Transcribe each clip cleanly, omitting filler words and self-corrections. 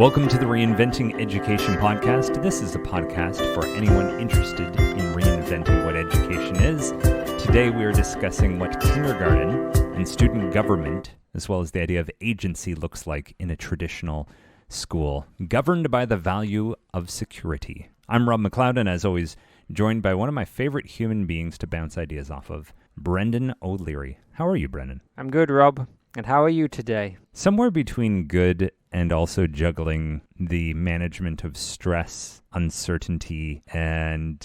Welcome to the Reinventing Education podcast. This is a podcast for anyone interested in reinventing what education is. Today we are discussing what kindergarten and student government, as well as the idea of agency, looks like in a traditional school, governed by the value of security. I'm Rob McLeod, and as always, joined by one of my favorite human beings to bounce ideas off of, Brendan O'Leary. How are you, Brendan? I'm good, Rob. And how are you today? Somewhere between good and also juggling the management of stress, uncertainty, and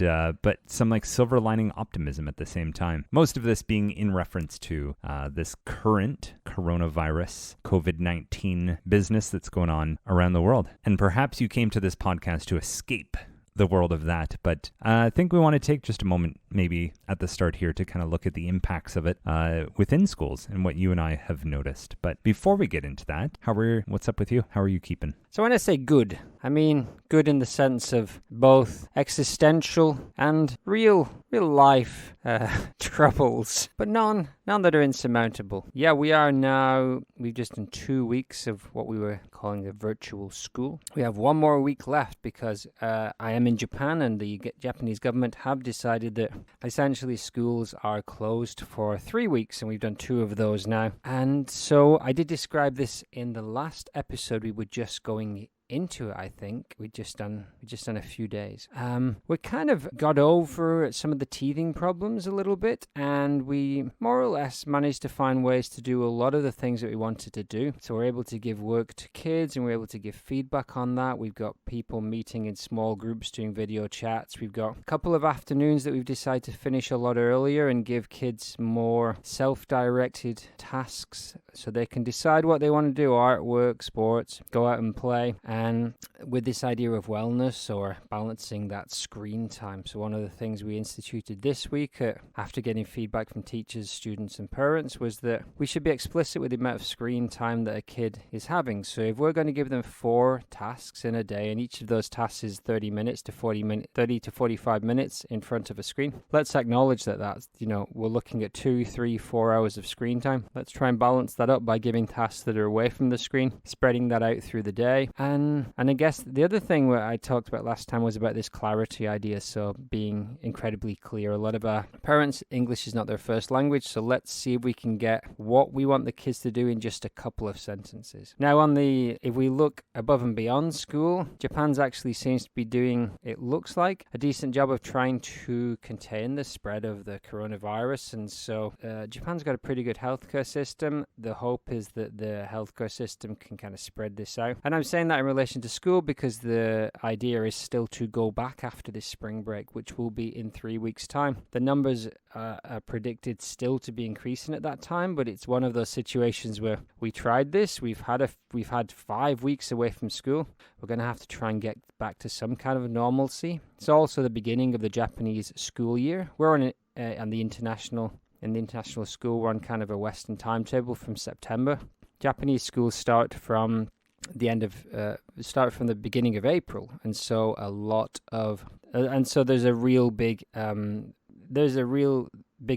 but some like silver lining optimism at the same time. Most of this being in reference to this current coronavirus, COVID-19 business that's going on around the world. And perhaps you came to this podcast to escape the world of that, but I think we want to take just a moment maybe at the start here to kind of look at the impacts of it within schools and what you and I have noticed. But before we get into that, what's up with you? How are you keeping? So when I say good, I mean good in the sense of both existential and real life troubles, but none that are insurmountable. Yeah, we've just done 2 weeks of what we were calling a virtual school. We have one more week left because I am in Japan, and the Japanese government have decided that essentially schools are closed for 3 weeks, and we've done 2 of those now. And so I did describe this in the last episode. We were just going into it, I think. We just done a few days. We kind of got over some of the teething problems a little bit, and we more or less managed to find ways to do a lot of the things that we wanted to do. So we're able to give work to kids, and we're able to give feedback on that. We've got people meeting in small groups doing video chats. We've got a couple of afternoons that we've decided to finish a lot earlier and give kids more self-directed tasks so they can decide what they want to do: artwork, sports, go out and play. And with this idea of wellness or balancing that screen time. So one of the things we instituted this week after getting feedback from teachers, students and parents was that we should be explicit with the amount of screen time that a kid is having. So if we're going to give them 4 tasks in a day, and each of those tasks is 30 to 45 minutes in front of a screen, let's acknowledge that's, we're looking at 2, 3, 4 hours of screen time. Let's try and balance that up by giving tasks that are away from the screen, spreading that out through the day. And I guess the other thing that I talked about last time was about this clarity idea, so being incredibly clear. A lot of our parents, English is not their first language, so let's see if we can get what we want the kids to do in just a couple of sentences. Now, if we look above and beyond school, Japan's actually seems to be doing, it looks like, a decent job of trying to contain the spread of the coronavirus, and so Japan's got a pretty good healthcare system. The hope is that the healthcare system can kind of spread this out. And I'm saying that in relation to school because the idea is still to go back after this spring break, which will be in 3 weeks' time. The numbers are predicted still to be increasing at that time, but it's one of those situations where we tried this. We've had 5 weeks away from school. We're going to have to try and get back to some kind of normalcy. It's also the beginning of the Japanese school year. We're on the international school. We're on kind of a Western timetable from September. Japanese schools start from the beginning of April, and so there's a real big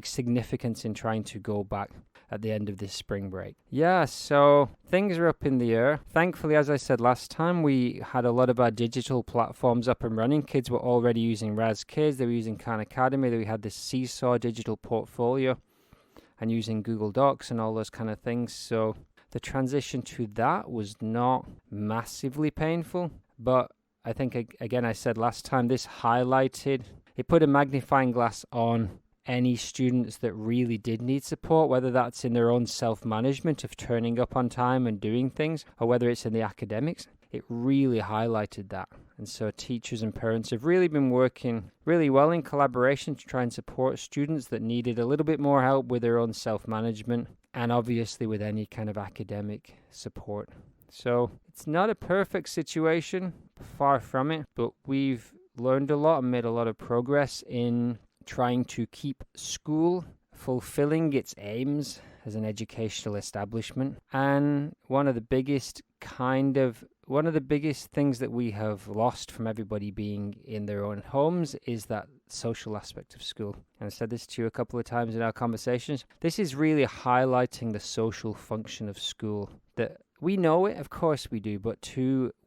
significance in trying to go back at the end of this spring break. Yeah, so things are up in the air. Thankfully, as I said last time, we had a lot of our digital platforms up and running. Kids were already using Raz Kids, they were using Khan Academy, we had this Seesaw digital portfolio and using Google Docs and all those kind of things. So the transition to that was not massively painful, but I think, again, I said last time, this put a magnifying glass on any students that really did need support, whether that's in their own self-management of turning up on time and doing things, or whether it's in the academics. It really highlighted that. And so teachers and parents have really been working really well in collaboration to try and support students that needed a little bit more help with their own self-management, and obviously with any kind of academic support. So it's not a perfect situation, far from it, but we've learned a lot and made a lot of progress in trying to keep school fulfilling its aims as an educational establishment. And one of the biggest things that we have lost from everybody being in their own homes is that social aspect of school. And I said this to you a couple of times in our conversations. This is really highlighting the social function of school, that we know it, of course we do, but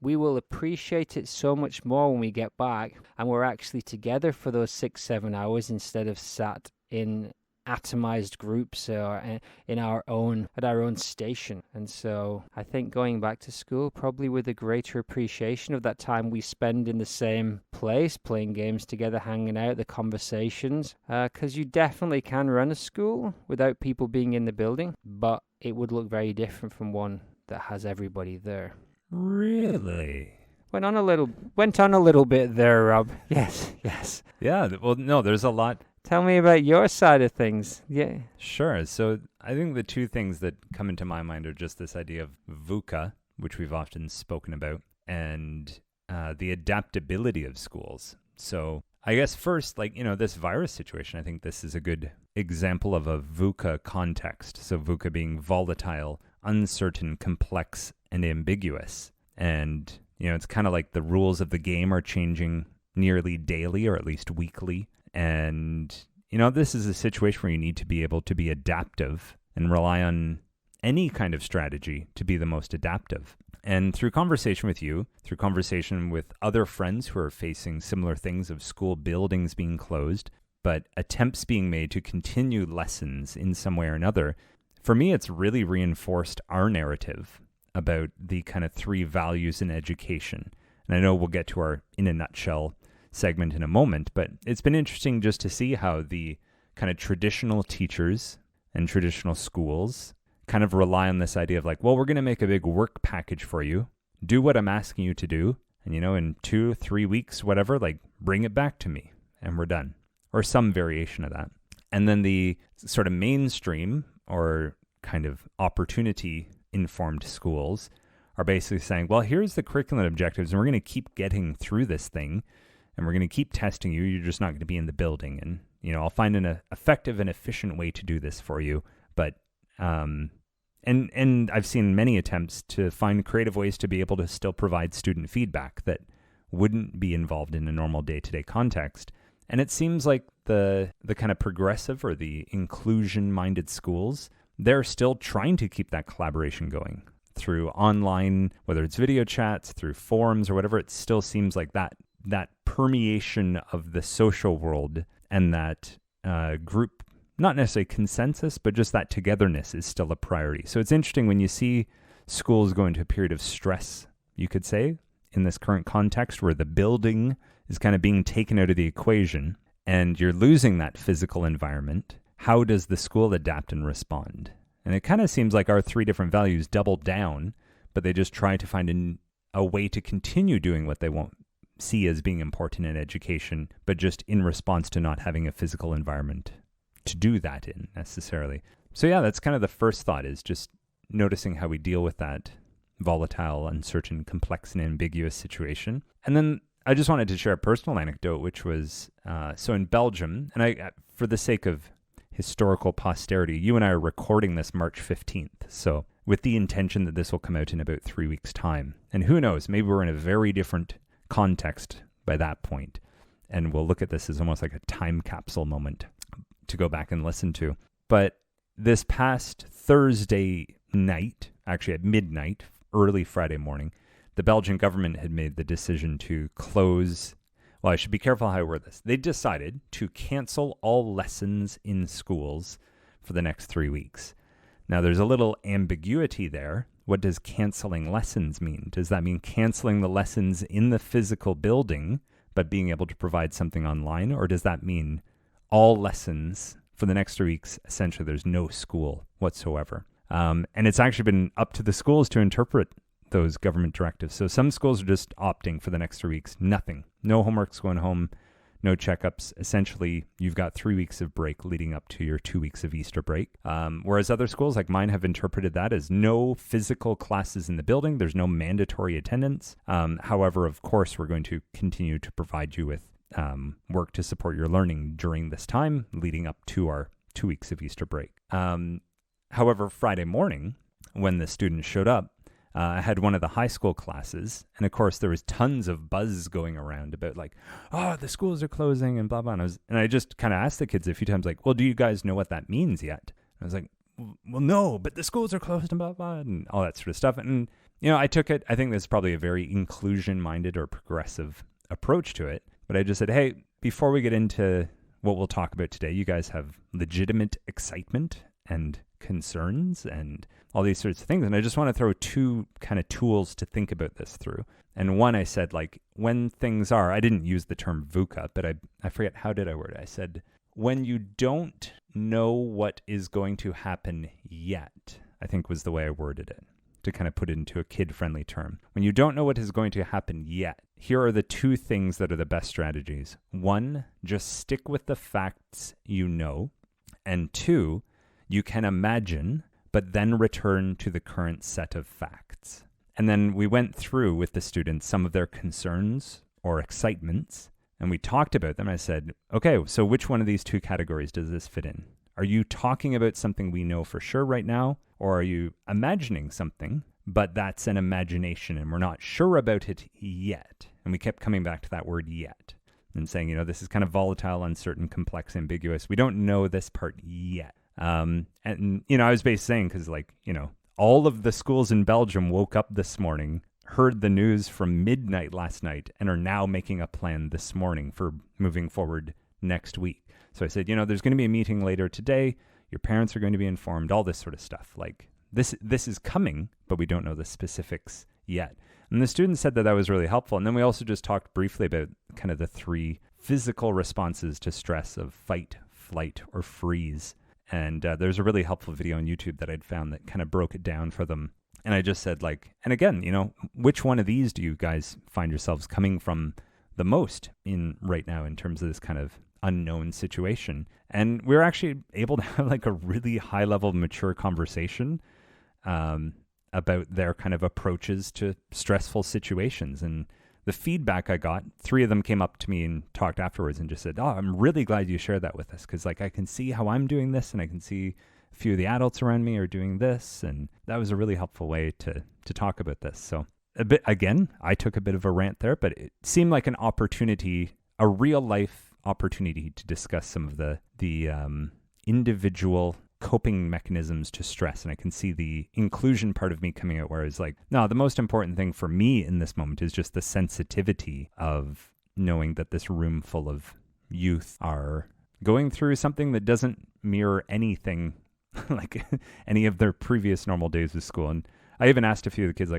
we will appreciate it so much more when we get back and we're actually together for those 6-7 hours instead of sat in atomized groups or at our own station. And so I think going back to school probably with a greater appreciation of that time we spend in the same place, playing games together, hanging out, the conversations, because you definitely can run a school without people being in the building, but it would look very different from one that has everybody there. Really? Went on a little bit there, Rob. Yes. Yeah, well, no, there's a lot. Tell me about your side of things. Yeah. Sure. So I think the two things that come into my mind are just this idea of VUCA, which we've often spoken about, and the adaptability of schools. So I guess first, this virus situation, I think this is a good example of a VUCA context. So VUCA being volatile, uncertain, complex, and ambiguous. And, it's kind of like the rules of the game are changing nearly daily or at least weekly. And, this is a situation where you need to be able to be adaptive and rely on any kind of strategy to be the most adaptive. And through conversation with you, through conversation with other friends who are facing similar things of school buildings being closed, but attempts being made to continue lessons in some way or another, for me, it's really reinforced our narrative about the kind of 3 values in education. And I know we'll get to our in a nutshell segment in a moment, but it's been interesting just to see how the kind of traditional teachers and traditional schools kind of rely on this idea of we're going to make a big work package for you, do what I'm asking you to do, and in 2-3 weeks, whatever, bring it back to me and we're done, or some variation of that. And then the sort of mainstream or kind of opportunity informed schools are basically saying, well, here's the curriculum objectives and we're going to keep getting through this thing. And we're going to keep testing you. You're just not going to be in the building. And, I'll find an effective and efficient way to do this for you. But, and I've seen many attempts to find creative ways to be able to still provide student feedback that wouldn't be involved in a normal day-to-day context. And it seems like the kind of progressive or the inclusion-minded schools, they're still trying to keep that collaboration going through online, whether it's video chats, through forums or whatever. It still seems like that permeation of the social world and that group, not necessarily consensus, but just that togetherness is still a priority. So it's interesting when you see schools go into a period of stress, you could say, in this current context where the building is kind of being taken out of the equation and you're losing that physical environment. How does the school adapt and respond? And it kind of seems like our 3 different values double down, but they just try to find a way to continue doing what they won't see as being important in education, but just in response to not having a physical environment to do that in necessarily. So yeah, that's kind of the first thought, is just noticing how we deal with that volatile, uncertain, complex, and ambiguous situation. And then I just wanted to share a personal anecdote, which was, so in Belgium, and I, for the sake of historical posterity, you and I are recording this March 15th. So with the intention that this will come out in about 3 weeks' time. And who knows, maybe we're in a very different context by that point. And we'll look at this as almost like a time capsule moment to go back and listen to. But this past Thursday night, actually at midnight, early Friday morning, the Belgian government had made the decision to close. Well, I should be careful how I word this. They decided to cancel all lessons in schools for the next 3 weeks. Now, there's a little ambiguity there. What does canceling lessons mean? Does that mean canceling the lessons in the physical building, but being able to provide something online? Or does that mean all lessons for the next 3 weeks, essentially there's no school whatsoever? And it's actually been up to the schools to interpret those government directives. So some schools are just opting for the next 3 weeks, nothing. No homework's going home, no checkups. Essentially, you've got 3 weeks of break leading up to your 2 weeks of Easter break. Whereas other schools like mine have interpreted that as no physical classes in the building. There's no mandatory attendance. However, of course, we're going to continue to provide you with work to support your learning during this time leading up to our 2 weeks of Easter break. However, Friday morning, when the students showed up, I had one of the high school classes, and of course there was tons of buzz going around about the schools are closing and blah, blah. And I just kind of asked the kids a few times, well, do you guys know what that means yet? I was like, well, no, but the schools are closed and blah, blah, and all that sort of stuff. And, I took it, I think this is probably a very inclusion-minded or progressive approach to it. But I just said, hey, before we get into what we'll talk about today, you guys have legitimate excitement and concerns and all these sorts of things. And I just want to throw two kind of tools to think about this through. And one, I said, like, when things are, I didn't use the term VUCA, but I forget, how did I word it? I said, when you don't know what is going to happen yet, I think was the way I worded it, to kind of put it into a kid-friendly term. When you don't know what is going to happen yet, here are the two things that are the best strategies. One, just stick with the facts you know. And two, you can imagine, but then return to the current set of facts. And then we went through with the students some of their concerns or excitements, and we talked about them. I said, okay, so which one of these two categories does this fit in? Are you talking about something we know for sure right now, or are you imagining something, but that's an imagination and we're not sure about it yet? And we kept coming back to that word yet and saying, this is kind of volatile, uncertain, complex, ambiguous. We don't know this part yet. And I was basically saying, because all of the schools in Belgium woke up this morning, heard the news from midnight last night, and are now making a plan this morning for moving forward next week. So I said, there's going to be a meeting later today. Your parents are going to be informed, all this sort of stuff. Like this is coming, but we don't know the specifics yet. And the students said that was really helpful. And then we also just talked briefly about kind of the three physical responses to stress of fight, flight, or freeze. And there's a really helpful video on YouTube that I'd found that kind of broke it down for them. And I just said, and again, which one of these do you guys find yourselves coming from the most in right now in terms of this kind of unknown situation? And we're actually able to have a really high level mature conversation about their kind of approaches to stressful situations. And the feedback I got, 3 of them came up to me and talked afterwards and just said, I'm really glad you shared that with us, because I can see how I'm doing this, and I can see a few of the adults around me are doing this. And that was a really helpful way to talk about this. So I took a bit of a rant there, but it seemed like an opportunity, a real life opportunity to discuss some of the individual coping mechanisms to stress. And I can see the inclusion part of me coming out, where it's no, the most important thing for me in this moment is just the sensitivity of knowing that this room full of youth are going through something that doesn't mirror anything like any of their previous normal days of school. And I even asked a few of the kids,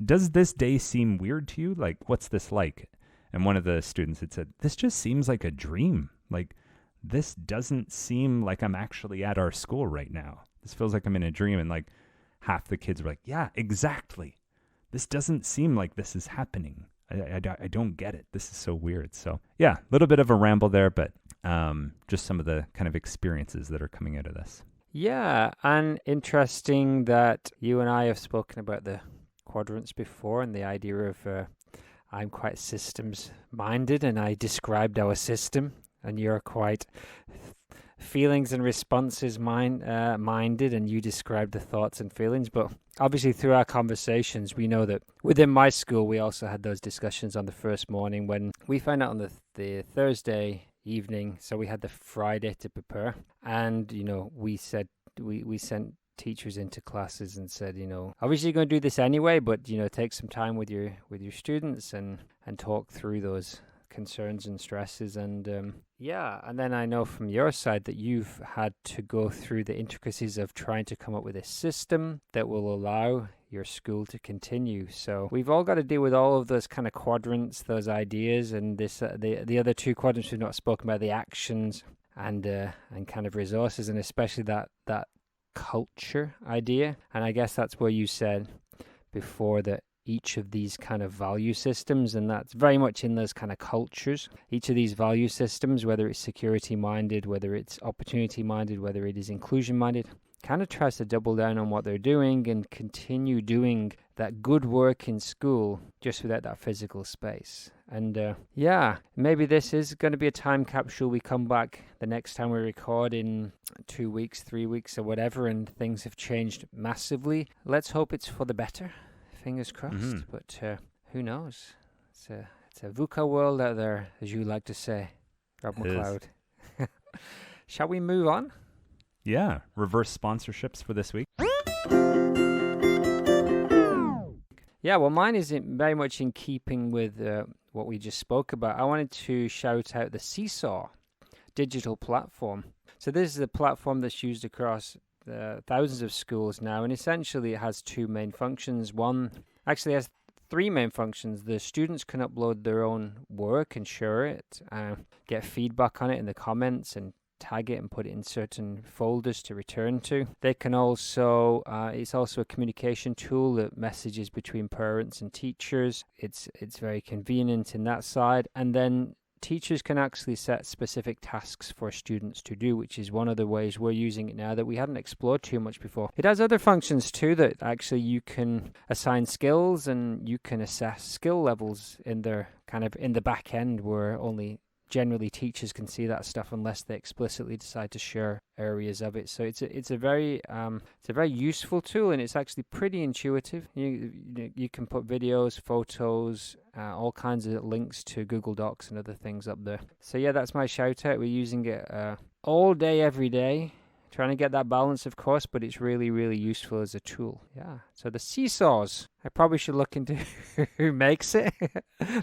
does this day seem weird to you? What's this like? And one of the students had said, this just seems like a dream. This doesn't seem like I'm actually at our school right now. This feels like I'm in a dream. And half the kids were like, yeah, exactly. This doesn't seem like this is happening. I don't get it. This is so weird. So yeah, a little bit of a ramble there, but just some of the kind of experiences that are coming out of this. Yeah, and interesting that you and I have spoken about the quadrants before, and the idea of I'm quite systems minded, and I described our system, and you're quite feelings and responses minded, and you described the thoughts and feelings. But obviously through our conversations, we know that within my school, we also had those discussions on the first morning when we found out on the Thursday evening. So we had the Friday to prepare, and we said we sent teachers into classes and said, obviously you're going to do this anyway, but take some time with your students and talk through those concerns and stresses. And and then I know from your side that you've had to go through the intricacies of trying to come up with a system that will allow your school to continue. So we've all got to deal with all of those kind of quadrants, those ideas, and this the other 2 quadrants we've not spoken about, the actions and kind of resources, and especially that culture idea. And I guess that's where you said before that each of these kind of value systems, and that's very much in those kind of cultures. Each of these value systems, whether it's security minded, whether it's opportunity minded, whether it is inclusion minded, kind of tries to double down on what they're doing and continue doing that good work in school just without that physical space. And maybe this is going to be a time capsule. We come back the next time we record in 2 weeks, 3 weeks or whatever, and things have changed massively. Let's hope it's for the better. Fingers crossed. Mm-hmm. But who knows? It's a VUCA world out there, as you like to say, Rob McLeod. Shall we move on? Yeah, reverse sponsorships for this week. Yeah, well, mine is very much in keeping with what we just spoke about. I wanted to shout out the Seesaw digital platform. So this is a platform that's used across thousands of schools now, and essentially it has two main functions. One actually has three main functions. The students can upload their own work and share it, get feedback on it in the comments, and tag it and put it in certain folders to return to. They can also, it's also a communication tool that messages between parents and teachers. It's very convenient in that side. And then teachers can actually set specific tasks for students to do, which is one of the ways we're using it now that we hadn't explored too much before. It has other functions too, that actually you can assign skills and you can assess skill levels in their kind of in the back end, where only generally teachers can see that stuff unless they explicitly decide to share areas of it. So it's a very useful tool, and it's actually pretty intuitive. You can put videos, photos, all kinds of links to Google Docs and other things up there. So yeah, that's my shout out. We're using it all day, every day. Trying to get that balance, of course, but it's really, really useful as a tool. Yeah. So the Seesaws. I probably should look into who makes it.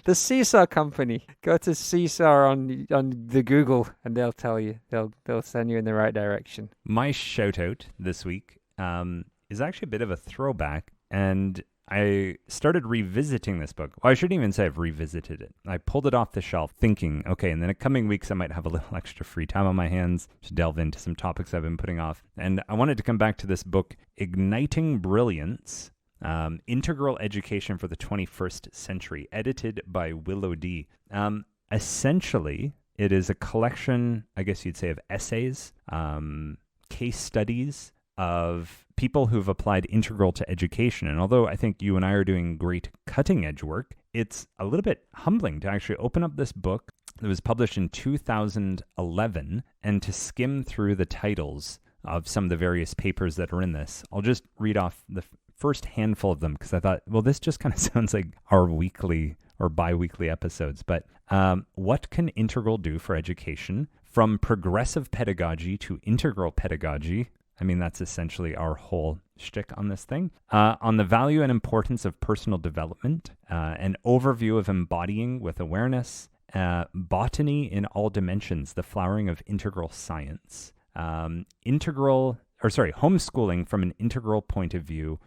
The Seesaw Company. Go to Seesaw on the Google, and they'll tell you. They'll send you in the right direction. My shout out this week is actually a bit of a throwback, and I started revisiting this book. Well, I shouldn't even say I've revisited it. I pulled it off the shelf thinking, okay, in the coming weeks I might have a little extra free time on my hands to delve into some topics I've been putting off. And I wanted to come back to this book, Igniting Brilliance, Integral Education for the 21st Century, edited by Willow D. Essentially, it is a collection, I guess you'd say, of essays, case studies, of people who've applied integral to education. And although I think you and I are doing great cutting edge work, it's a little bit humbling to actually open up this book that was published in 2011 and to skim through the titles of some of the various papers that are in this. I'll just read off the first handful of them because I thought, well, this just kind of sounds like our weekly or bi-weekly episodes. But what can integral do for education? From progressive pedagogy to integral pedagogy. I mean, that's essentially our whole shtick on this thing. On the value and importance of personal development, an overview of embodying with awareness, botany in all dimensions, the flowering of integral science, homeschooling from an integral point of view,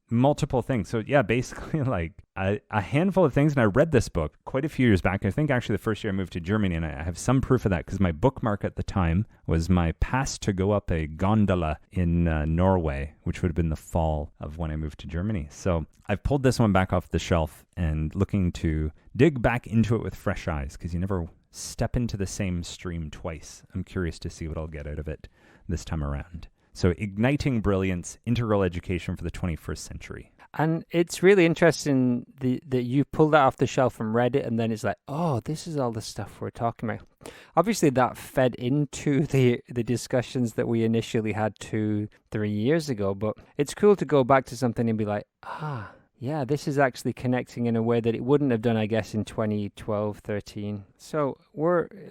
multiple things. So yeah, basically like a handful of things. And I read this book quite a few years back. I think actually the first year I moved to Germany, and I have some proof of that because my bookmark at the time was my pass to go up a gondola in Norway, which would have been the fall of when I moved to Germany. So I've pulled this one back off the shelf and looking to dig back into it with fresh eyes because you never step into the same stream twice. I'm curious to see what I'll get out of it this time around. So Igniting Brilliance, Integral Education for the 21st Century. And it's really interesting that you pulled that off the shelf and read it, and then it's like, oh, this is all the stuff we're talking about. Obviously, that fed into the discussions that we initially had 2-3 years ago, but it's cool to go back to something and be like, yeah, this is actually connecting in a way that it wouldn't have done, I guess, in 2012, 13. So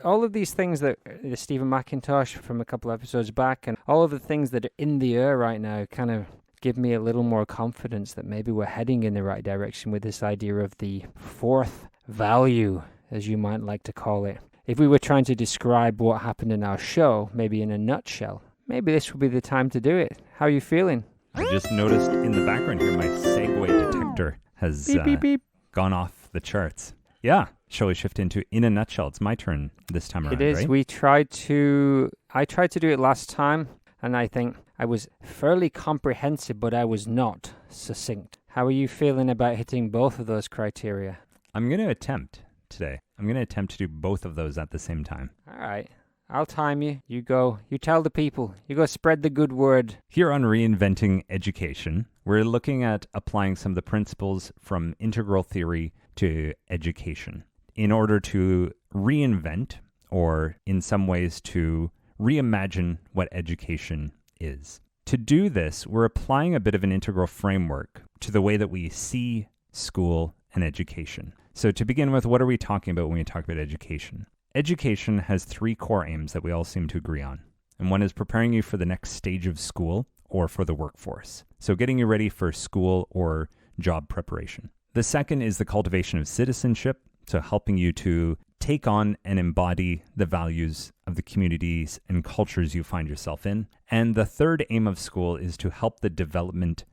all of these things that Stephen McIntosh from a couple of episodes back and all of the things that are in the air right now kind of give me a little more confidence that maybe we're heading in the right direction with this idea of the fourth value, as you might like to call it. If we were trying to describe what happened in our show, maybe in a nutshell, maybe this would be the time to do it. How are you feeling? I just noticed in the background here, my Segway detector has beep, beep, beep. Gone off the charts. Yeah. Shall we shift into In a Nutshell? It's my turn this time around, It is. right? I tried to do it last time, and I think I was fairly comprehensive, but I was not succinct. How are you feeling about hitting both of those criteria? I'm going to attempt today. I'm going to attempt to do both of those at the same time. All right. I'll time you. You go. You tell the people. You go spread the good word. Here on Reinventing Education, we're looking at applying some of the principles from integral theory to education in order to reinvent, or in some ways to reimagine what education is. To do this, we're applying a bit of an integral framework to the way that we see school and education. So to begin with, what are we talking about when we talk about education? Education has three core aims that we all seem to agree on. and one is preparing you for the next stage of school or for the workforce. So getting you ready for school or job preparation. The second is the cultivation of citizenship, so helping you to take on and embody the values of the communities and cultures you find yourself in. And the third aim of school is to help the development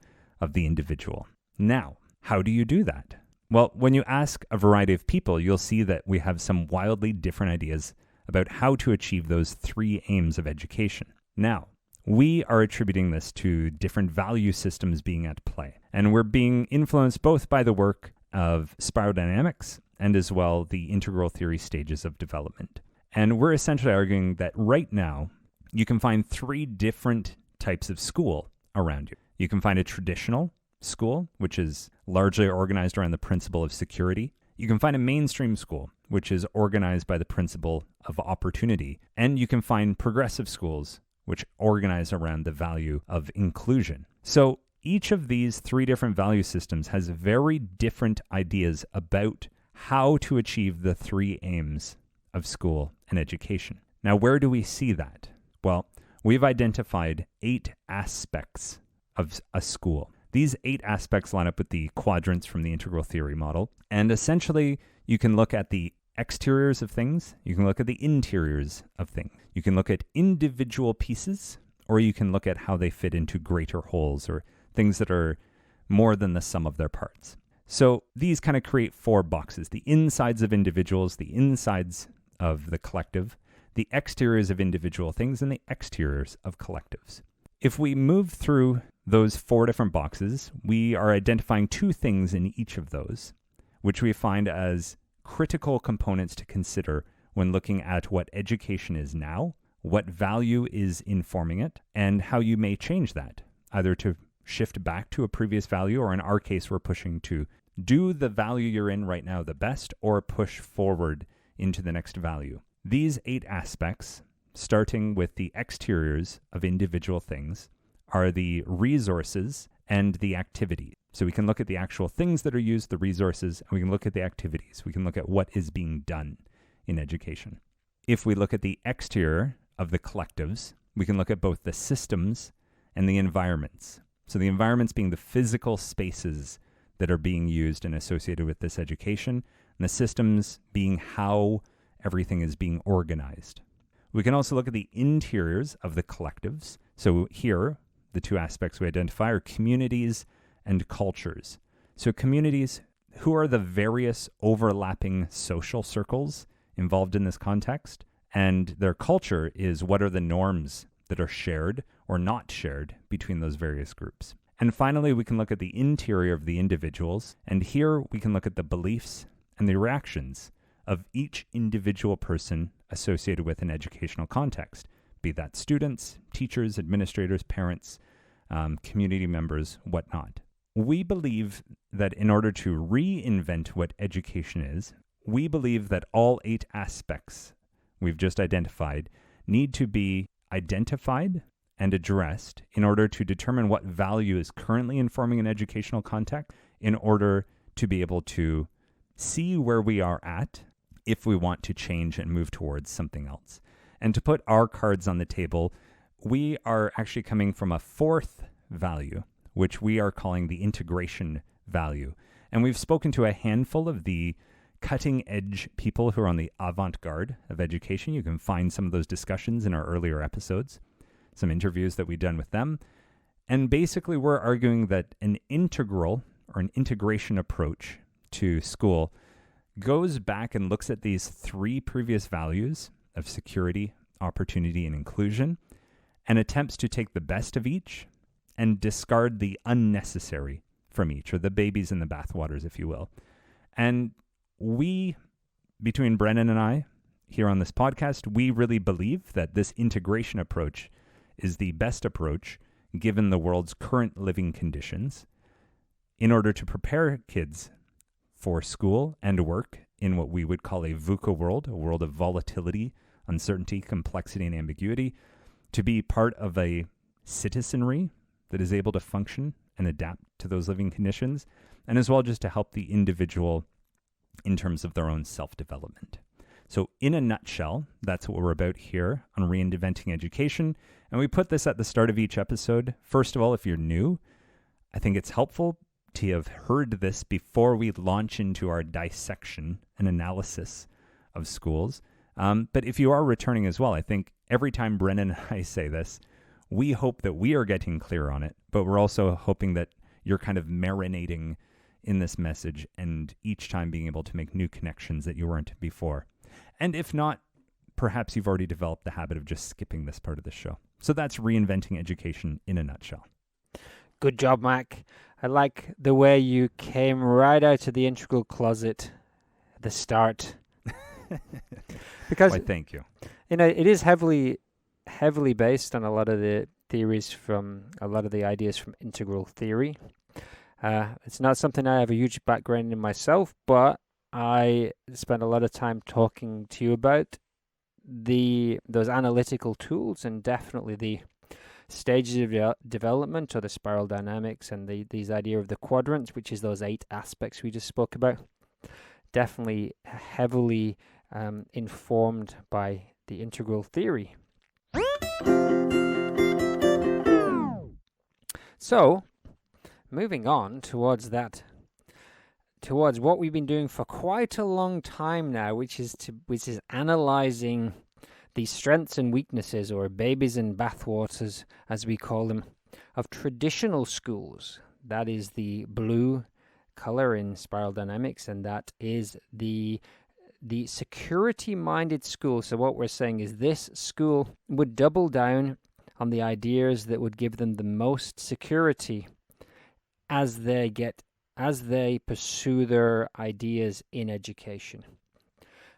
of the individual. Now, how do you do that? Well, when you ask a variety of people, you'll see that we have some wildly different ideas about how to achieve those three aims of education. Now, we are attributing this to different value systems being at play, and we're being influenced both by the work of spiral dynamics and as well the integral theory stages of development. And we're essentially arguing that right now, you can find three different types of school around you. You can find a traditional school, which is largely organized around the principle of security. You can find a mainstream school, which is organized by the principle of opportunity. And you can find progressive schools, which organize around the value of inclusion. So each of these three different value systems has very different ideas about how to achieve the three aims of school and education. Now, where do we see that? Well, we've identified 8 aspects of a school. These 8 aspects line up with the quadrants from the integral theory model. And essentially, you can look at the exteriors of things, you can look at the interiors of things. You can look at individual pieces, or you can look at how they fit into greater wholes or things that are more than the sum of their parts. So these kind of create 4 boxes: the insides of individuals, the insides of the collective, the exteriors of individual things, and the exteriors of collectives. If we move through those 4 different boxes, we are identifying 2 things in each of those, which we find as critical components to consider when looking at what education is now, what value is informing it, and how you may change that, either to shift back to a previous value, or in our case, we're pushing to do the value you're in right now the best, or push forward into the next value. These 8 aspects, starting with the exteriors of individual things, are the resources and the activity. So we can look at the actual things that are used, the resources, and we can look at the activities. We can look at what is being done in education. If we look at the exterior of the collectives, we can look at both the systems and the environments. So the environments being the physical spaces that are being used and associated with this education, and the systems being how everything is being organized. We can also look at the interiors of the collectives. So here, the 2 aspects we identify are communities and cultures. So communities, who are the various overlapping social circles involved in this context? And their culture is what are the norms that are shared or not shared between those various groups. And finally, we can look at the interior of the individuals. And here we can look at the beliefs and the reactions of each individual person associated with an educational context, be that students, teachers, administrators, parents, community members, whatnot. We believe that in order to reinvent what education is, we believe that all 8 aspects we've just identified need to be identified and addressed in order to determine what value is currently informing an educational context, in order to be able to see where we are at if we want to change and move towards something else. And to put our cards on the table, we are actually coming from a 4th value, which we are calling the integration value. And we've spoken to a handful of the cutting edge people who are on the avant-garde of education. You can find some of those discussions in our earlier episodes, some interviews that we've done with them. And basically, we're arguing that an integral or an integration approach to school goes back and looks at these 3 previous values of security, opportunity, and inclusion, and attempts to take the best of each and discard the unnecessary from each, or the babies in the bathwaters, if you will. And we, between Brennan and I, here on this podcast, we really believe that this integration approach is the best approach given the world's current living conditions in order to prepare kids for school and work in what we would call a VUCA world, a world of volatility, uncertainty, complexity, and ambiguity, to be part of a citizenry that is able to function and adapt to those living conditions, and as well just to help the individual in terms of their own self-development. So in a nutshell, that's what we're about here on Reinventing Education. And we put this at the start of each episode. First of all, if you're new, I think it's helpful to have heard this before we launch into our dissection and analysis of schools. But if you are returning as well, I think every time Brennan and I say this, we hope that we are getting clear on it, but we're also hoping that you're kind of marinating in this message and each time being able to make new connections that you weren't before. And if not, perhaps you've already developed the habit of just skipping this part of the show. So that's Reinventing Education in a nutshell. Good job, Mac. I like the way you came right out of the integral closet at the start. Because Why, thank you. You know, it is heavily based on a lot of the theories from a lot of the ideas from integral theory. It's not something I have a huge background in myself, but I spent a lot of time talking to you about those analytical tools and definitely the stages of development or the spiral dynamics and these idea of the quadrants, which is those 8 aspects we just spoke about. Definitely heavily informed by the integral theory. So, moving on towards what we've been doing for quite a long time now, which is analyzing the strengths and weaknesses, or babies in bathwaters, as we call them, of traditional schools. That is the blue color in spiral dynamics, and that is the security-minded school. So what we're saying is this school would double down on the ideas that would give them the most security as they pursue their ideas in education.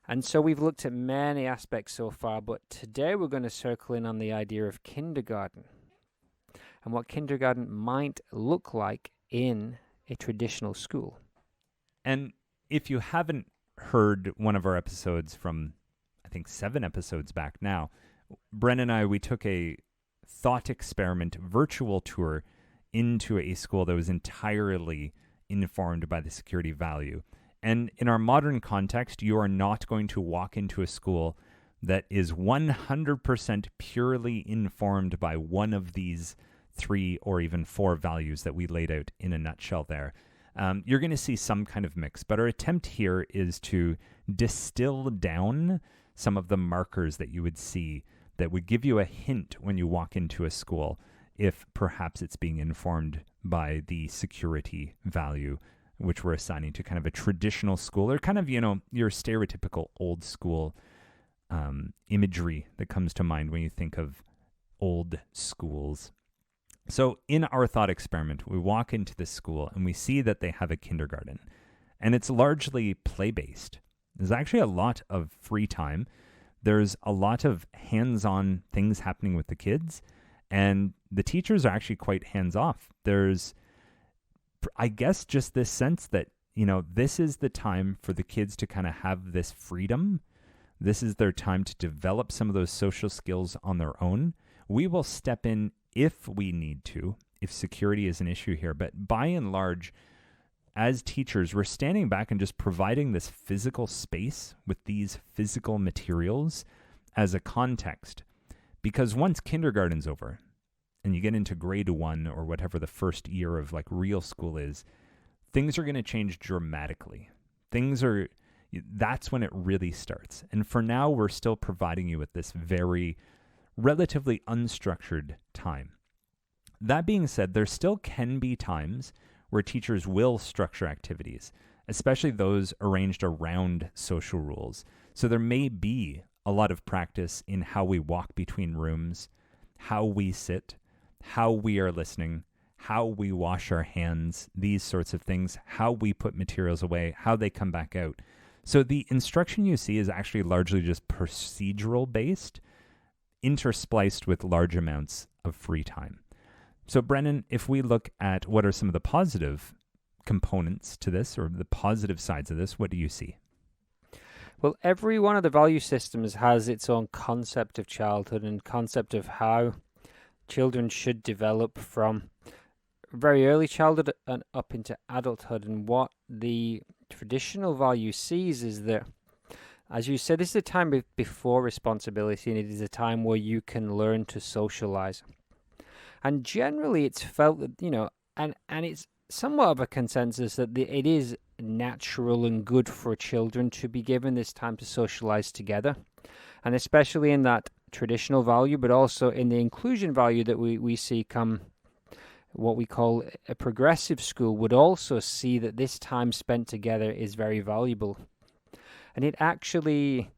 And so we've looked at many aspects so far, but today we're going to circle in on the idea of kindergarten and what kindergarten might look like in a traditional school. And if you haven't heard one of our episodes from, I think 7 episodes back now, Bren and I, we took a thought experiment virtual tour into a school that was entirely informed by the security value. And in our modern context, you are not going to walk into a school that is 100% purely informed by one of these 3 or even 4 values that we laid out in a nutshell there. You're going to see some kind of mix, but our attempt here is to distill down some of the markers that you would see that would give you a hint when you walk into a school if perhaps it's being informed by the security value, which we're assigning to kind of a traditional school, or kind of, your stereotypical old school imagery that comes to mind when you think of old schools. So in our thought experiment, we walk into this school and we see that they have a kindergarten, and it's largely play-based. There's actually a lot of free time. There's a lot of hands-on things happening with the kids, and the teachers are actually quite hands-off. There's, I guess, just this sense that, this is the time for the kids to kind of have this freedom. This is their time to develop some of those social skills on their own. We will step in if we need to, if security is an issue here. But by and large, as teachers, we're standing back and just providing this physical space with these physical materials as a context. Because once kindergarten's over and you get into grade 1 or whatever the first year of like real school is, things are going to change dramatically. That's when it really starts. And for now, we're still providing you with this very relatively unstructured time. That being said, there still can be times where teachers will structure activities, especially those arranged around social rules. So there may be a lot of practice in how we walk between rooms, how we sit, how we are listening, how we wash our hands, these sorts of things, how we put materials away, how they come back out. So the instruction you see is actually largely just procedural based, interspliced with large amounts of free time. So Brennan, if we look at what are some of the positive components to this, or the positive sides of this, what do you see? Well, every one of the value systems has its own concept of childhood and concept of how children should develop from very early childhood and up into adulthood. And what the traditional value sees is that As you said, this is a time before responsibility, and it is a time where you can learn to socialize. And generally, it's felt that, and it's somewhat of a consensus that it is natural and good for children to be given this time to socialize together. And especially in that traditional value, but also in the inclusion value that we see come what we call a progressive school would also see that this time spent together is very valuable. And it actually,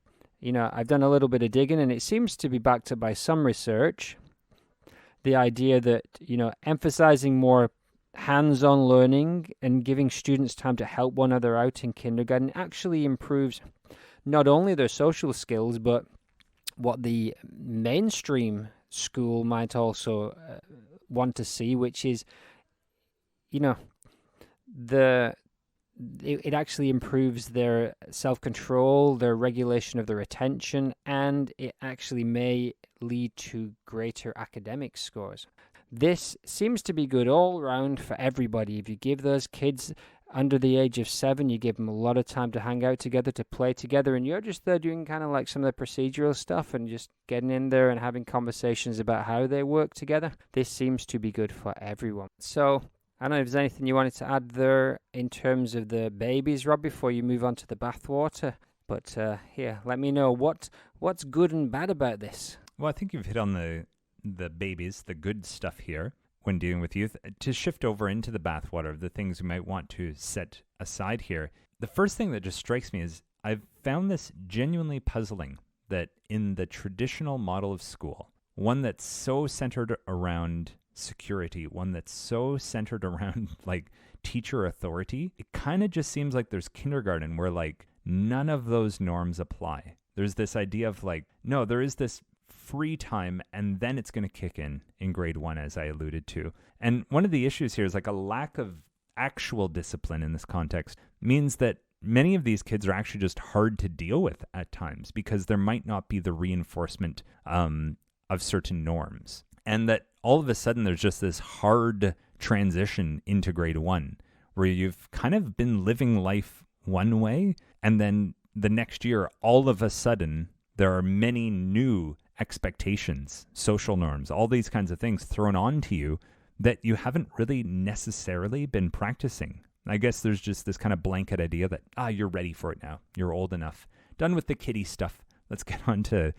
I've done a little bit of digging, and it seems to be backed up by some research. The idea that, emphasizing more hands-on learning and giving students time to help one another out in kindergarten actually improves not only their social skills, but what the mainstream school might also want to see, which is, it actually improves their self-control, their regulation of their attention, and it actually may lead to greater academic scores. This seems to be good all round for everybody. If you give those kids under the age of 7, you give them a lot of time to hang out together, to play together, and you're just there doing kind of like some of the procedural stuff and just getting in there and having conversations about how they work together. This seems to be good for everyone. So I don't know if there's anything you wanted to add there in terms of the babies, Rob, before you move on to the bathwater. But here, let me know what's good and bad about this. Well, I think you've hit on the babies, the good stuff here when dealing with youth. To shift over into the bathwater, the things we might want to set aside here, the first thing that just strikes me is I've found this genuinely puzzling that in the traditional model of school, one that's so centered around security, one that's so centered around like teacher authority, it kind of just seems like there's kindergarten where like none of those norms apply. There's this idea of like, no, there is this free time, and then it's going to kick in grade 1, as I alluded to. And one of the issues here is like a lack of actual discipline in this context means that many of these kids are actually just hard to deal with at times because there might not be the reinforcement of certain norms. And that all of a sudden there's just this hard transition into grade 1 where you've kind of been living life one way, and then the next year, all of a sudden, there are many new expectations, social norms, all these kinds of things thrown onto you that you haven't really necessarily been practicing. I guess there's just this kind of blanket idea that, you're ready for it now. You're old enough. Done with the kiddie stuff. Let's get on to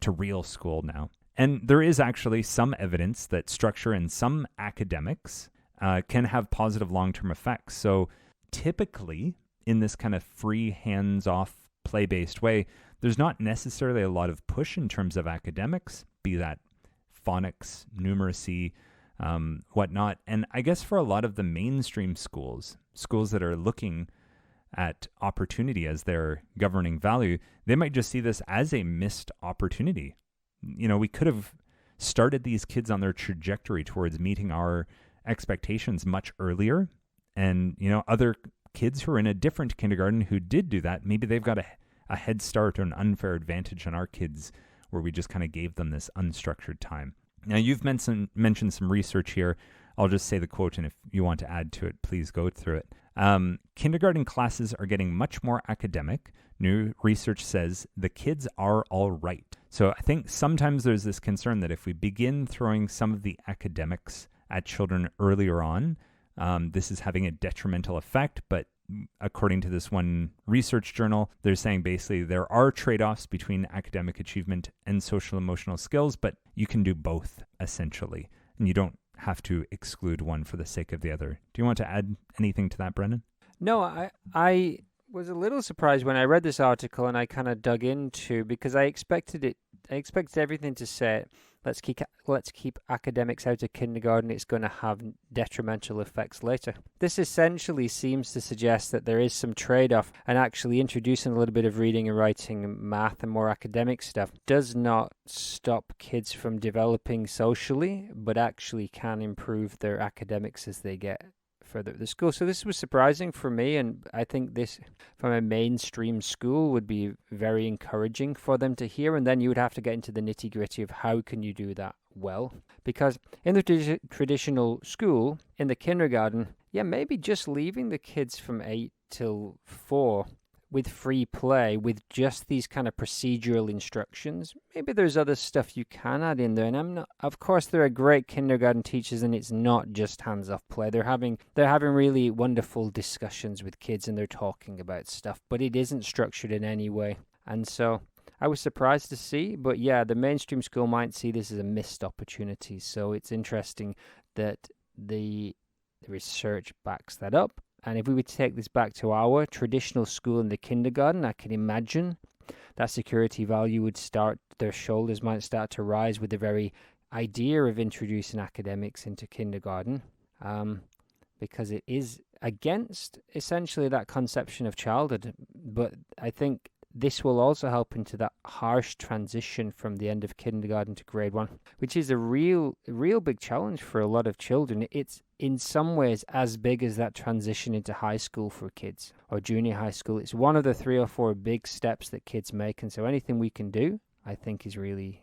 real school now. And there is actually some evidence that structure in some academics can have positive long-term effects. So typically, in this kind of free, hands-off, play-based way, there's not necessarily a lot of push in terms of academics, be that phonics, numeracy, whatnot. And I guess for a lot of the mainstream schools that are looking at opportunity as their governing value, they might just see this as a missed opportunity. We could have started these kids on their trajectory towards meeting our expectations much earlier. And, other kids who are in a different kindergarten who did do that, maybe they've got a head start or an unfair advantage on our kids where we just kind of gave them this unstructured time. Now, you've mentioned some research here. I'll just say the quote, and if you want to add to it, please go through it. Kindergarten classes are getting much more academic. New research says the kids are all right. So I think sometimes there's this concern that if we begin throwing some of the academics at children earlier on, this is having a detrimental effect. But according to this one research journal, they're saying basically there are trade-offs between academic achievement and social emotional skills, but you can do both essentially, and you don't have to exclude one for the sake of the other. Do you want to add anything to that, Brennan? No, I was a little surprised when I read this article and I kind of dug into, because I expected everything to say, let's keep academics out of kindergarten, it's going to have detrimental effects later. This essentially seems to suggest that there is some trade-off, and actually introducing a little bit of reading and writing and math and more academic stuff does not stop kids from developing socially, but actually can improve their academics as they get further at the school. So this was surprising for me, and I think this from a mainstream school would be very encouraging for them to hear. And then you would have to get into the nitty-gritty of how can you do that well, because in the traditional school, in the kindergarten, maybe just leaving the kids from 8 till 4 with free play, with just these kind of procedural instructions, maybe there's other stuff you can add in there. And of course, there are great kindergarten teachers, and it's not just hands-off play. They're having really wonderful discussions with kids, and they're talking about stuff, but it isn't structured in any way. And so I was surprised to see, but yeah, the mainstream school might see this as a missed opportunity. So it's interesting that the research backs that up. And if we would take this back to our traditional school in the kindergarten, I can imagine that security value would start, their shoulders might start to rise with the very idea of introducing academics into kindergarten, because it is against essentially that conception of childhood. But I think this will also help into that harsh transition from the end of kindergarten to grade 1, which is a real big challenge for a lot of children. It's in some ways as big as that transition into high school for kids or junior high school. It's one of the 3 or 4 big steps that kids make. And so anything we can do, I think, is really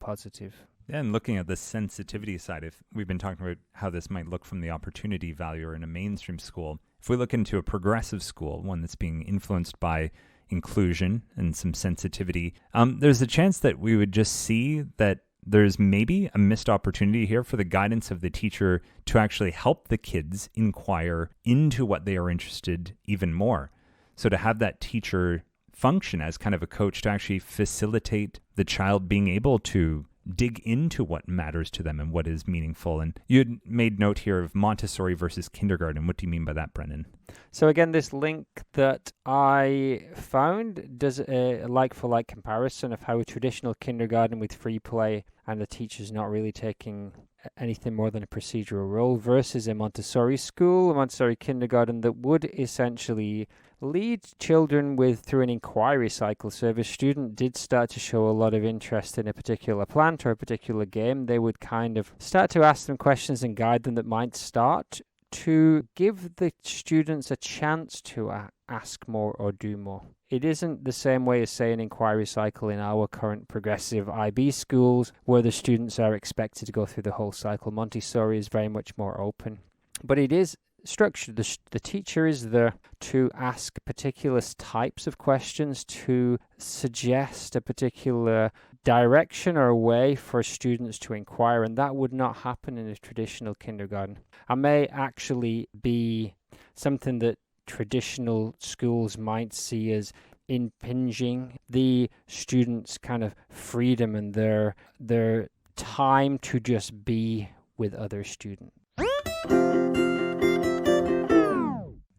positive. Yeah, and looking at the sensitivity side, if we've been talking about how this might look from the opportunity value or in a mainstream school, if we look into a progressive school, one that's being influenced by inclusion and some sensitivity, there's a chance that we would just see that there's maybe a missed opportunity here for the guidance of the teacher to actually help the kids inquire into what they are interested even more. So to have that teacher function as kind of a coach to actually facilitate the child being able to dig into what matters to them and what is meaningful. And you had made note here of Montessori versus kindergarten. What do you mean by that, Brennan? So again, this link that I found does a like-for-like comparison of how a traditional kindergarten with free play and the teacher's not really taking anything more than a procedural role versus a Montessori school, a Montessori kindergarten that would essentially lead children through an inquiry cycle. So if a student did start to show a lot of interest in a particular plant or a particular game, they would kind of start to ask them questions and guide them that might start to give the students a chance to ask more or do more. It isn't the same way as, say, an inquiry cycle in our current progressive IB schools where the students are expected to go through the whole cycle. Montessori is very much more open. But it is structured. The teacher is there to ask particular types of questions, to suggest a particular direction or way for students to inquire, and that would not happen in a traditional kindergarten. And may actually be something that traditional schools might see as impinging the students' kind of freedom and their time to just be with other students.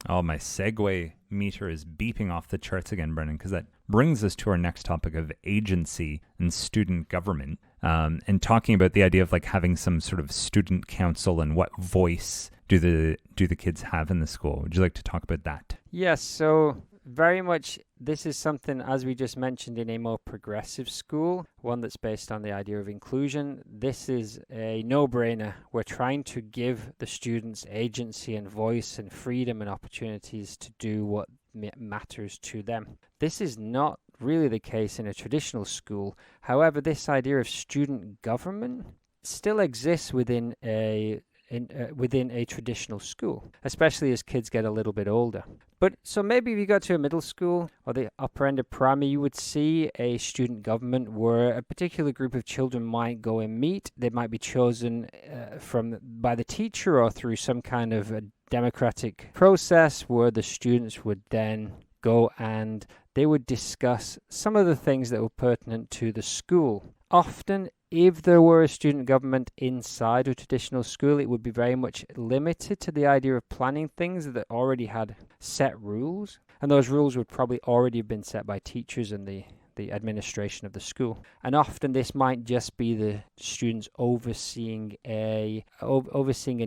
Oh, my segue meter is beeping off the charts again, Brennan, because that brings us to our next topic of agency and student government, and talking about the idea of like having some sort of student council and what voice do the kids have in the school. Would you like to talk about that? Yes, so very much this is something, as we just mentioned, in a more progressive school, one that's based on the idea of inclusion. This is a no-brainer. We're trying to give the students agency and voice and freedom and opportunities to do what matters to them. This is not really the case in a traditional school. However, this idea of student government still exists within a traditional school, especially as kids get a little bit older. But so maybe if you got to a middle school or the upper end of primary, you would see a student government where a particular group of children might go and meet. They might be chosen by the teacher or through some kind of a democratic process where the students would then go and they would discuss some of the things that were pertinent to the school. Often, if there were a student government inside a traditional school, it would be very much limited to the idea of planning things that already had set rules. And those rules would probably already have been set by teachers and the administration of the school. And often this might just be the students overseeing an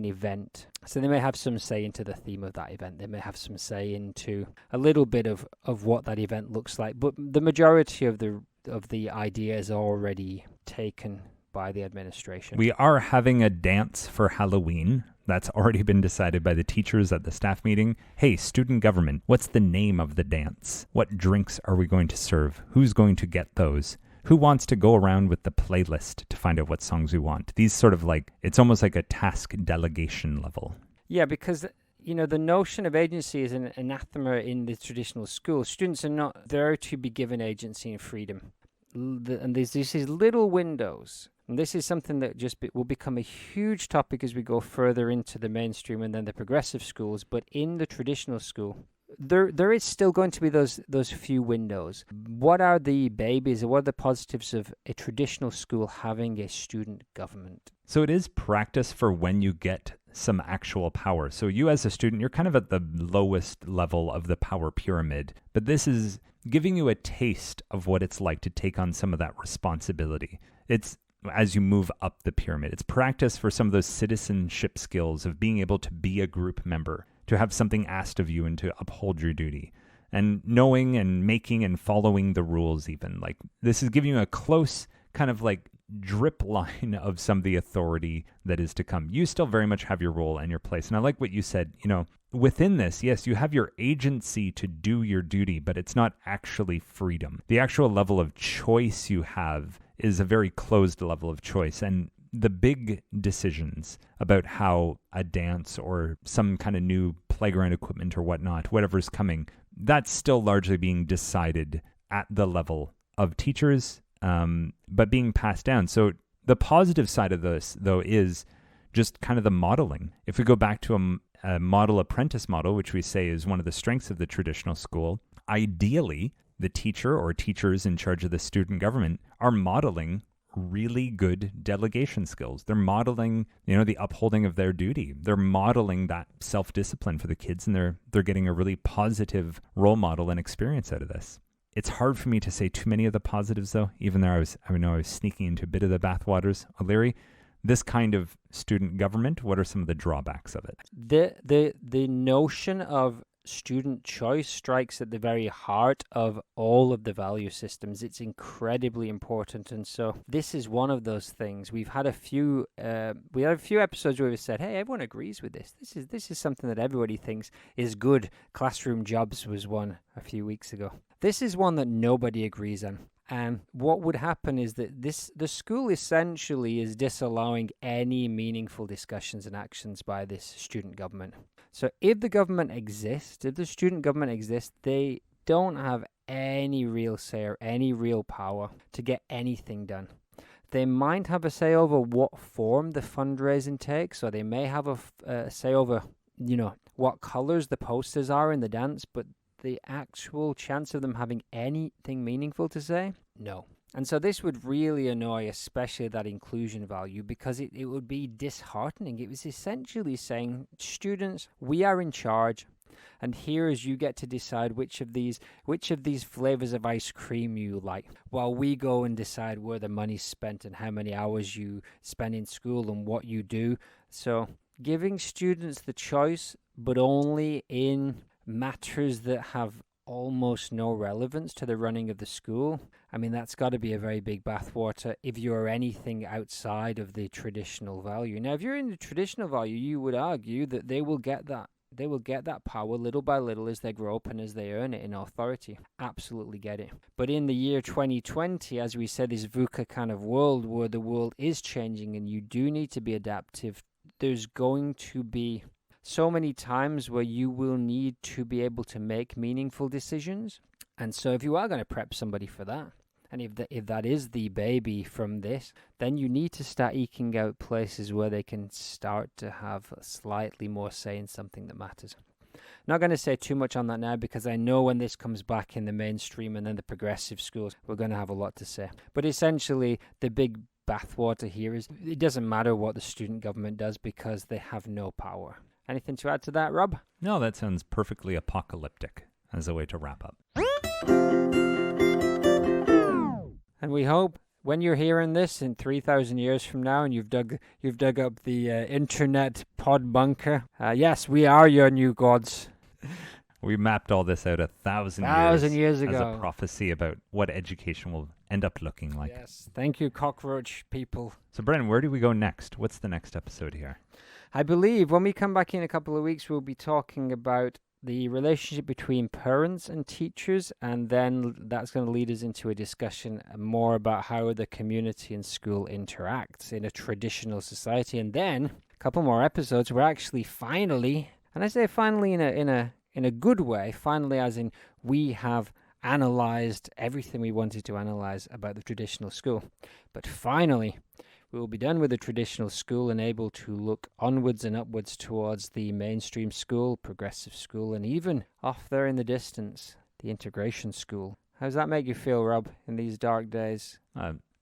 event. So they may have some say into the theme of that event. They may have some say into a little bit of what that event looks like. But the majority of the idea is already taken by the administration. We are having a dance for Halloween. That's already been decided by the teachers at the staff meeting. Hey, student government, what's the name of the dance? What drinks are we going to serve? Who's going to get those? Who wants to go around with the playlist to find out what songs we want? These sort of like, it's almost like a task delegation level. Yeah, because the notion of agency is an anathema in the traditional school. Students are not there to be given agency and freedom. And there's these little windows. And this is something that will become a huge topic as we go further into the mainstream and then the progressive schools. But in the traditional school, there is still going to be those few windows. What are the babies, or what are the positives of a traditional school having a student government? So it is practice for when you get some actual power. So you as a student, you're kind of at the lowest level of the power pyramid, but this is giving you a taste of what it's like to take on some of that responsibility. It's as you move up the pyramid. It's practice for some of those citizenship skills of being able to be a group member, to have something asked of you and to uphold your duty, and knowing and making and following the rules even. Like, this is giving you a close kind of like drip line of some of the authority that is to come. You still very much have your role and your place. And I like what you said, within this, yes, you have your agency to do your duty, but it's not actually freedom. The actual level of choice you have is a very closed level of choice. And the big decisions about how a dance or some kind of new playground equipment or whatnot, whatever's coming, that's still largely being decided at the level of teachers, but being passed down. So the positive side of this, though, is just kind of the modeling. If we go back to a model apprentice model, which we say is one of the strengths of the traditional school, ideally, the teacher or teachers in charge of the student government are modeling really good delegation skills. They're modeling, the upholding of their duty. They're modeling that self-discipline for the kids, and they're getting a really positive role model and experience out of this. It's hard for me to say too many of the positives, though, even though I was sneaking into a bit of the bathwaters. O'Leary, this kind of student government, what are some of the drawbacks of it? The notion of student choice strikes at the very heart of all of the value systems. It's incredibly important, and so this is one of those things. We've had a few episodes where we said, hey, everyone agrees with this. This is something that everybody thinks is good. Classroom jobs was one a few weeks ago. This is one that nobody agrees on. And what would happen is that the school essentially is disallowing any meaningful discussions and actions by this student government. So if the government exists, if the student government exists, they don't have any real say or any real power to get anything done. They might have a say over what form the fundraising takes, or they may have a say over, what colors the posters are in the dance, but the actual chance of them having anything meaningful to say? No. And so this would really annoy especially that inclusion value, because it would be disheartening. It was essentially saying, students, we are in charge, and here is you get to decide which of these flavors of ice cream you like, while we go and decide where the money's spent and how many hours you spend in school and what you do. So giving students the choice, but only in matters that have almost no relevance to the running of the school. I mean, that's got to be a very big bathwater if you're anything outside of the traditional value. Now, if you're in the traditional value, you would argue that they will get that. They will get that power little by little as they grow up and as they earn it in authority. Absolutely get it. But in the year 2020, as we said, this VUCA kind of world where the world is changing and you do need to be adaptive, there's going to be so many times where you will need to be able to make meaningful decisions. And so if you are going to prep somebody for that, and if that is the baby from this, then you need to start eking out places where they can start to have slightly more say in something that matters. Not going to say too much on that now, because I know when this comes back in the mainstream and then the progressive schools, we're going to have a lot to say. But essentially, the big bathwater here is it doesn't matter what the student government does because they have no power. Anything to add to that, Rob? No, that sounds perfectly apocalyptic as a way to wrap up. And we hope when you're hearing this in 3,000 years from now and you've dug up the internet pod bunker, yes, we are your new gods. We mapped all this out 1,000 years ago as a prophecy about what education will end up looking like. Yes, thank you, cockroach people. So, Brennan, where do we go next? What's the next episode here? I believe when we come back in a couple of weeks, we'll be talking about the relationship between parents and teachers, and then that's going to lead us into a discussion more about how the community and school interacts in a traditional society. And then a couple more episodes, we're actually finally And I say finally in a good way, finally as in we have analysed everything we wanted to analyse about the traditional school. But finally, we will be done with the traditional school and able to look onwards and upwards towards the mainstream school, progressive school, and even off there in the distance, the integration school. How does that make you feel, Rob, in these dark days?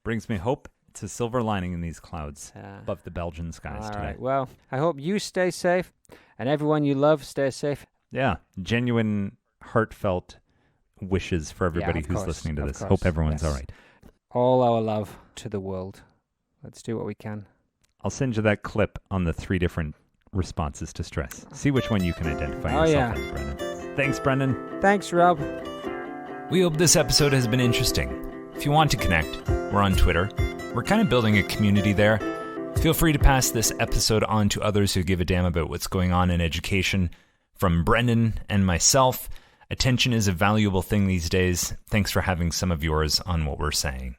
Brings me hope. It's a silver lining in these clouds above the Belgian skies today. Right. Well, I hope you stay safe and everyone you love stay safe. Yeah, genuine, heartfelt wishes for everybody who's listening to this. Hope everyone's all right. All our love to the world. Let's do what we can. I'll send you that clip on the 3 different responses to stress. See which one you can identify yourself as, Brendan. Thanks, Brendan. Thanks, Rob. We hope this episode has been interesting. If you want to connect, we're on Twitter. We're kind of building a community there. Feel free to pass this episode on to others who give a damn about what's going on in education. From Brendan and myself, attention is a valuable thing these days. Thanks for having some of yours on what we're saying.